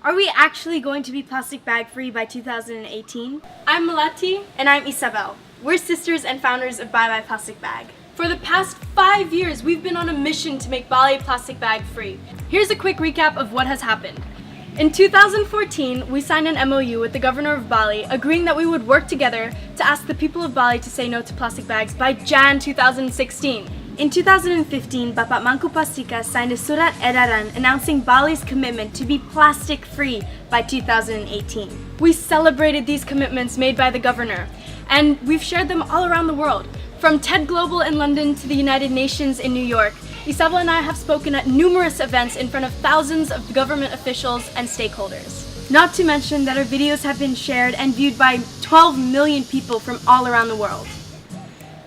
Are we actually going to be plastic bag free by 2018? I'm Malati. And I'm Isabel. We're sisters and founders of Bye Bye Plastic Bag. For the past 5 years, we've been on a mission to make Bali plastic bag free. Here's a quick recap of what has happened. In 2014, we signed an MOU with the governor of Bali, agreeing that we would work together to ask the people of Bali to say no to plastic bags by Jan 2016. In 2015, Bapak Mangku Plastika signed a surat edaran announcing Bali's commitment to be plastic free by 2018. We celebrated these commitments made by the governor, and we've shared them all around the world. From TED Global in London to the United Nations in New York, Isabel and I have spoken at numerous events in front of thousands of government officials and stakeholders. Not to mention that our videos have been shared and viewed by 12 million people from all around the world.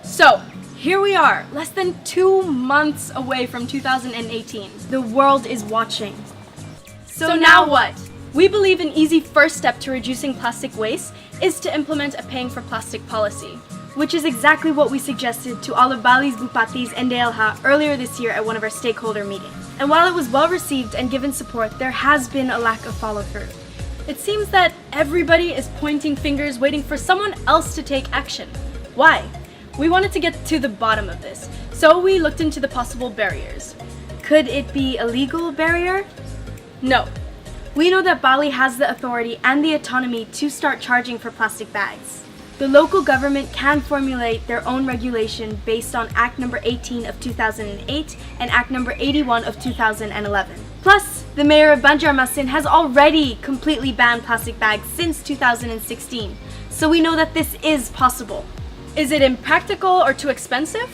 So, here we are, less than 2 months away from 2018. The world is watching. So now what? We believe an easy first step to reducing plastic waste is to implement a paying for plastic policy, which is exactly what we suggested to all of Bali's Bupatis and DLH earlier this year at one of our stakeholder meetings. And while it was well received and given support, there has been a lack of follow-through. It seems that everybody is pointing fingers waiting for someone else to take action. Why? We wanted to get to the bottom of this, so we looked into the possible barriers. Could it be a legal barrier? No. We know that Bali has the authority and the autonomy to start charging for plastic bags. The local government can formulate their own regulation based on Act Number 18 of 2008 and Act Number 81 of 2011. Plus, the mayor of Banjarmasin has already completely banned plastic bags since 2016, so we know that this is possible. Is it impractical or too expensive?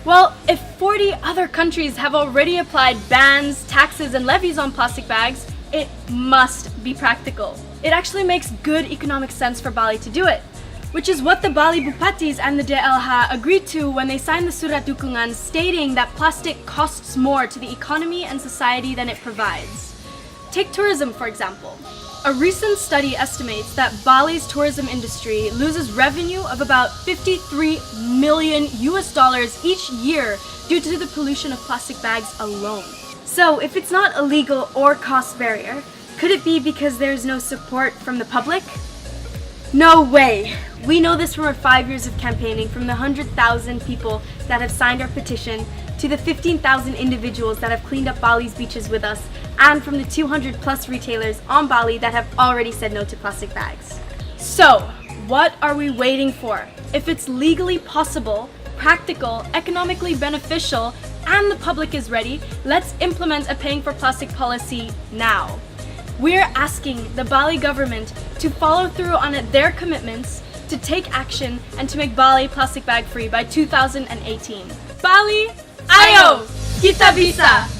Well, if 40 other countries have already applied bans, taxes, and levies on plastic bags, it must be practical. It actually makes good economic sense for Bali to do it, which is what the Bali Bupatis and the DLH agreed to when they signed the Surat Dukungan stating that plastic costs more to the economy and society than it provides. Take tourism, for example. A recent study estimates that Bali's tourism industry loses revenue of about $53 million each year due to the pollution of plastic bags alone. So, if it's not a legal or cost barrier, could it be because there's no support from the public? No way! We know this from our 5 years of campaigning, from the 100,000 people that have signed our petition to the 15,000 individuals that have cleaned up Bali's beaches with us, and from the 200 plus retailers on Bali that have already said no to plastic bags. So, what are we waiting for? If it's legally possible, practical, economically beneficial, and the public is ready, let's implement a paying for plastic policy now. We're asking the Bali government to follow through on their commitments, to take action, and to make Bali plastic bag free by 2018. Bali, ayo! Kita bisa!